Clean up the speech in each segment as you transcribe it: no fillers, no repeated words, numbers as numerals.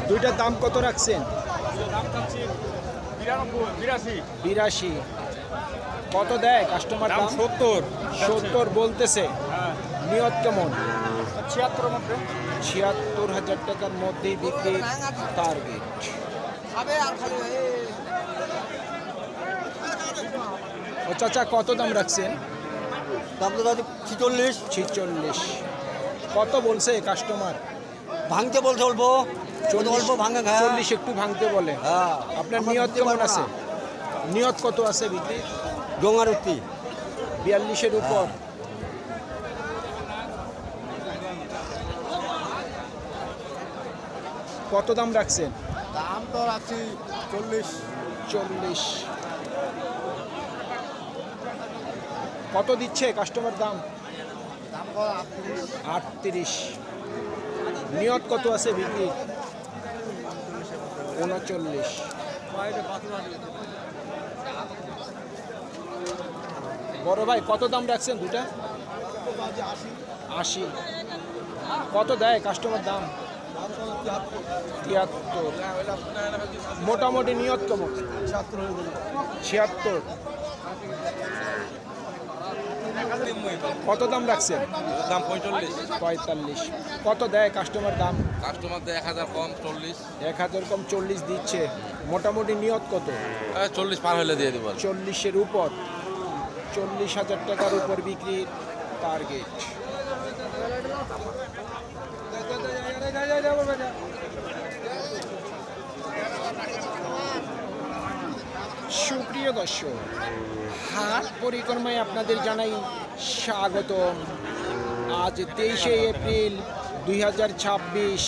দুইটার দাম কত রাখছেন? দাম চাচ্ছি 82। কত দেয় কাস্টমার? দাম 70 বলতেছে। নিয়ত কেমন? 76 মধ্যে। 76,000 টাকার মধ্যেই বিক্রির টার্গেট। ও চাচা কত দাম রাখছেন? দাম তো দাদি 46। 46 কত বলছে কাস্টমার? ভাঙতে বলছে অল্প, অল্প ভাঙে। 40 একটু ভাঙতে বলে। হ্যাঁ, আপনার নিয়ত কেমন আছে? নিয়ত কত আছে বিক্রি? ডোঙার উঠতি 42-এর উপর। কত দাম রাখছেন? দাম তো রাখছি 40। কত দিচ্ছে কাস্টমার দাম? 38। নিয়ত কত আছে বিক্রি? 39। বড় ভাই কত দাম রাখছেন দুটা? 80। কত দেয় কাস্টমার দাম? 73। মোটামুটি নিয়ত কেমন? 76। কত দাম রাখছেন? দাম 45। 45। কত দেয় কাস্টমার দাম? কাস্টমার দেয় 1000 কম 40। 1000 কম 40 দিচ্ছে। মোটামুটি নিয়ত কত? 40 পার হলে দিয়ে দেবো। 40-এর উপর। 40,000 টাকার উপর বিক্রির টার্গেট। সুপ্রিয় দর্শক, হাট পরিক্রমায় আপনাদের জানাই স্বাগতম। আজ 23শে এপ্রিল 2026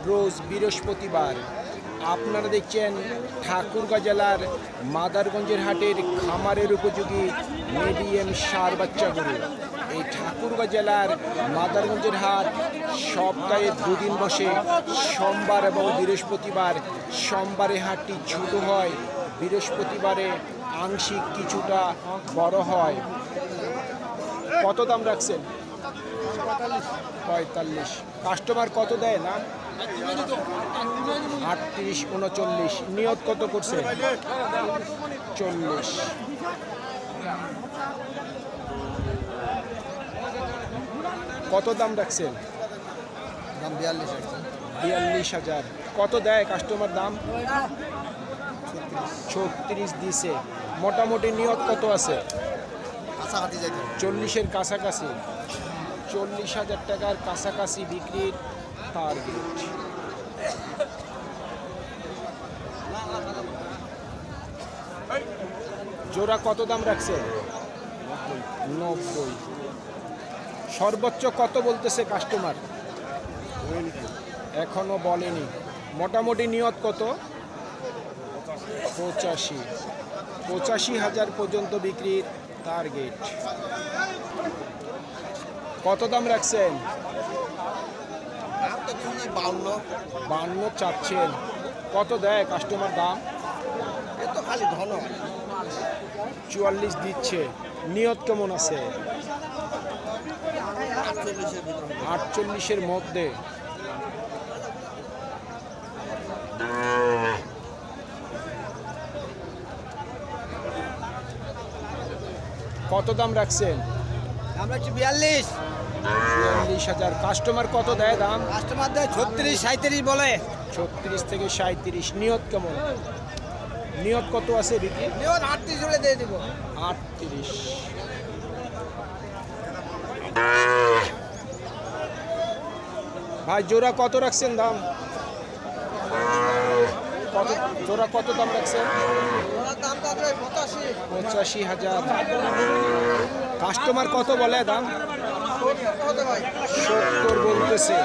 রোজ বৃহস্পতিবার। আপনারা দেখছেন ঠাকুরগাঁ জেলার মাদারগঞ্জের হাটের খামারের উপযোগী মিডিয়াম সার বাচ্চা গরু। এই ঠাকুরগাঁ জেলার মাদারগঞ্জের হাট সপ্তাহে দুদিন বসে, সোমবার এবং বৃহস্পতিবার। সোমবারে হাটটি ছোট হয়, বৃহস্পতিবারে আংশিক কিছুটা বড় হয়। কত দাম রাখছেন? 45। কাস্টমার কত দেয় না? 38, 39। নিয়ত কত করছে? 40। কত দাম রাখছেন? দাম 42। 42,000। কত দেয় কাস্টমার দাম? 36 দিছে। মোটামুটি নিয়ত কত আছে? কাছাকাছি যাইতে 40-এর কাছাকাছি। 40,000 টাকার কাছাকাছি বিক্রির টার্গেট। জোড়া কত দাম রাখছে? 90। সর্বোচ্চ কত বলতেছে কাস্টমার? এখনো বলেনি। মোটামুটি নিয়ত কত? 85। 85,000 পর্যন্ত বিক্রির টার্গেট। কত দাম রাখছেন? 52 চাচ্ছেন। কত দেয় কাস্টমার দাম? তো খালি ঘন 44 দিচ্ছে। নিয়ত কেমন আছে? 48-এর মধ্যে। কত দাম রাখছেন? আমরা হচ্ছে 42। 42,000। কাস্টমার কত দেয় দাম? কাস্টমার দেয় 36, 37 বলে। 36 থেকে 37। নিয়ত কেমন? নিয়ত কত আছে বিক্রি? 38 হলে দিয়ে দিব। 38। ভাই জোড়া কত রাখছেন দাম? কত জোড়া কত দাম রাখছেন? দাম তো 85। 85,000। কাস্টমার কত বলে দাম? 70 বলতেছে।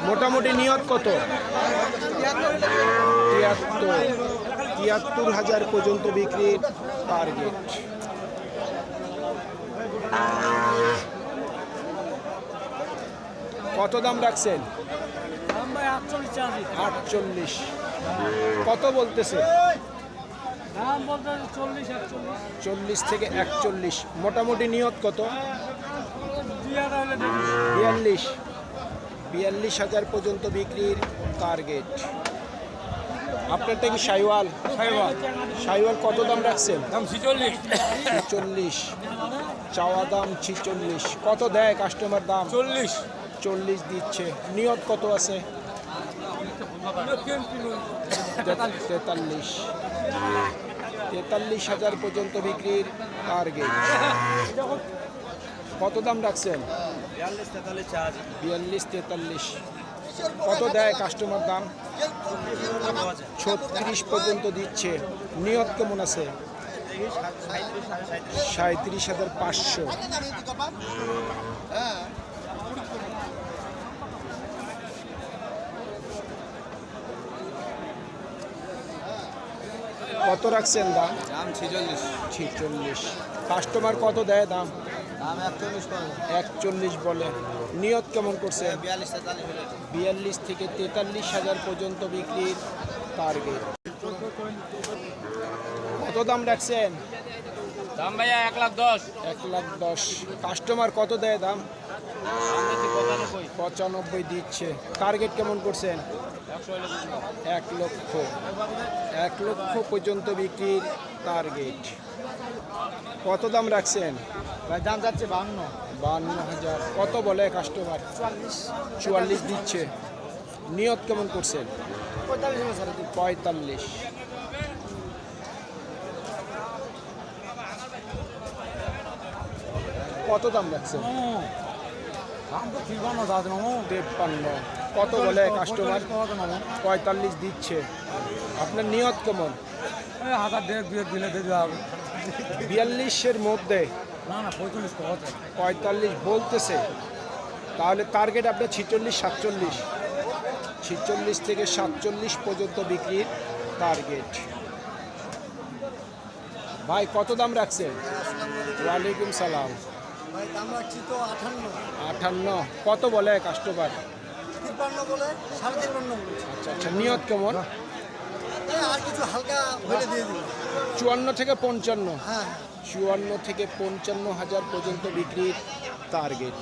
মোটামুটি নিয়ত কত? 73,000 পর্যন্ত বিক্রির টার্গেট। কত দাম রাখছেন? 48। কত বলতেছে? 40 থেকে 41। মোটামুটি নিয়ত কত? 42। 42,000 পর্যন্ত বিক্রির টার্গেট। আপনারটা কি সাইওয়াল? সাইওয়াল কত দাম রাখছেন? দাম 46। 46, চাওয়া দাম 46। কত দেয় কাস্টমার দাম? 40। 40 দিচ্ছে। নিয়ত কত আছে? 43। 43,000 পর্যন্ত বিক্রির টার্গেট। কত দাম রাখছেন? 42, 43। কত দেয় কাস্টমার দাম? 36 পর্যন্ত দিচ্ছে। নিয়ত কেমন আছে? 37,500। কত রাখছেন দাম? দাম 46। 46। কাস্টমার কত দেয় দাম? দাম 41 করে। 41 বলে। নিয়ত কেমন করছে? 42 43 হলে। 42 থেকে 43,000 পর্যন্ত বিক্রির টার্গেট। কত দাম রাখছেন? দাম ভাইয়া 1,10,000। 1,10,000। কাস্টমার কত দেয় দাম? 95 দিচ্ছে। টার্গেট কেমন করছেন? 1 লক্ষ। 1 লক্ষ পর্যন্ত বিক্রির টার্গেট। কত দাম রাখছেন? ভাই দাম যাচ্ছে 52। 52,000। কত বলে কাস্টমার? 44 দিচ্ছে। নিয়ত কেমন করছেন? 45। কত দাম রাখছেন? দাম তো 53 দাদা মামু। 53। কত বলে কাস্টমার? 45 দিচ্ছে। আপনার নিয়ত কেমন? হাজার দেড় দুই দিলে দিতে হবে। 42-এর মধ্যে না না 45 কথা। 45 বলতেছে। তাহলে টার্গেট আপনার 46 47। 46 থেকে 47 পর্যন্ত বিক্রির টার্গেট। ভাই কত দাম রাখছেন? ওয়ালাইকুম সালাম। ভাই দাম রাখছি তো 58। 58। কত বলে কাস্টমার? 53 বলে 53.5 বলে। আচ্ছা আচ্ছা। নিয়ত কেমন? আর কিছু হালকা হলে দিয়ে দিন। 54 থেকে 55। হ্যাঁ 54 থেকে 55,000 পর্যন্ত বিক্রির টার্গেট।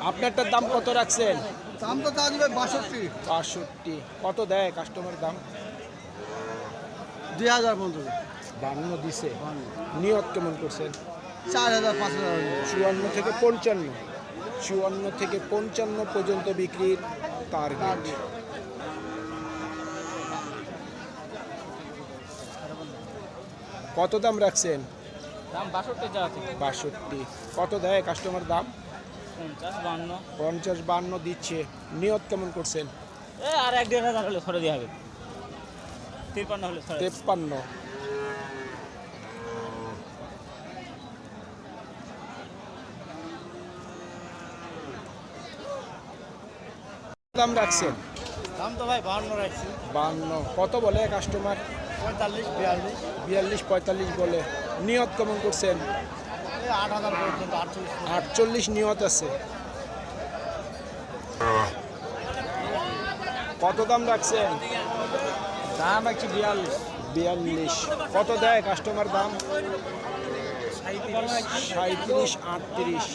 আপনারটার দাম কত রাখছেন? দাম তো তা দিবে 62। 65। কত দেয় কাস্টমার দাম? 2000 পর্যন্ত। 52 দিছে। নিয়ত কেমন করছেন? 4000 5000। 54 থেকে 55। 54 থেকে 55 পর্যন্ত বিক্রির টার্গেট। কত দাম রাখছেন? দাম 62 চা আছে। 62। কত দেয় কাস্টমার দাম? 50 52। 50 52 দিচ্ছে। নিয়ত কেমন করছেন? আর 1-1.5 হলে ছড়ে দিয়ে হবে। 53 হলে ছড়ে। 53। দাম রাখছেন? দাম তো ভাই 52 রাখছি। 52। কত বলে কাস্টমার? 45 42। 42 45 বলে। নিয়ত কেমন করছেন? 8000 পর্যন্ত 48। 48 নিয়ত আছে। কত দাম রাখছেন? দাম রাখছি 42। 42। কত দেয় কাস্টমার দাম? 37 38।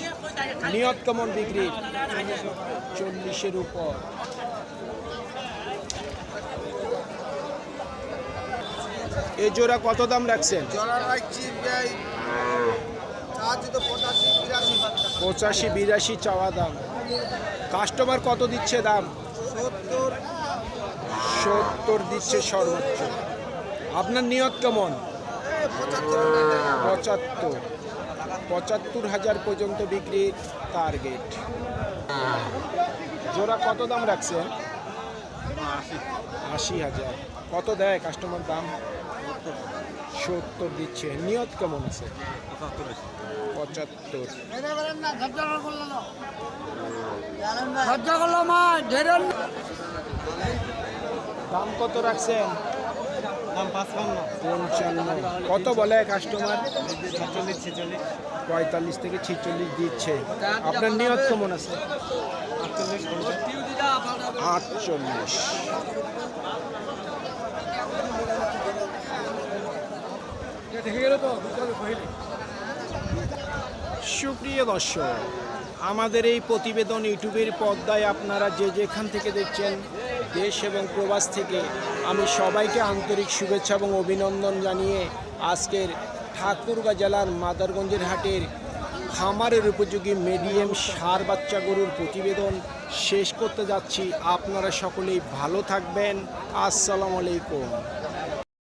নিয়ত কেমন বিক্রি? 40-এর উপর। এই জোড়া কত দাম রাখছেন? জোড়া রাখছি ভাই চার্জ তো 85 85 82 চাওয়া দাম। কাস্টমার কত দিচ্ছে দাম? 70 70 দিচ্ছে সর্বোচ্চ। আপনার নিয়ত কেমন? 75। 75,000 পর্যন্ত বিক্রির টার্গেট। জোড়া কত দাম রাখছেন? 80,000। কত দেয় কাস্টমার দাম? 70 দিচ্ছে। নিয়ত কেমন আছে? 75। দাম কত রাখছেন? দাম 55 55। কত বলে কাস্টমার? 46 46 45 থেকে 46 দিচ্ছে। আপনার নিয়ত কেমন আছে? 48। সুপ্রিয় দর্শক, আমাদের এই প্রতিবেদন ইউটিউবের পর্দায় আপনারা যে যেখান থেকে দেখছেন দেশ এবং প্রবাস থেকে আমি সবাইকে আন্তরিক শুভেচ্ছা এবং অভিনন্দন জানিয়ে আজকের ঠাকুরগাঁ জেলার মাদারগঞ্জের হাটের খামারের উপযোগী মিডিয়াম ষাঁড় বাচ্চা গরুর প্রতিবেদন শেষ করতে যাচ্ছি। আপনারা সকলেই ভালো থাকবেন। আসসালামু আলাইকুম।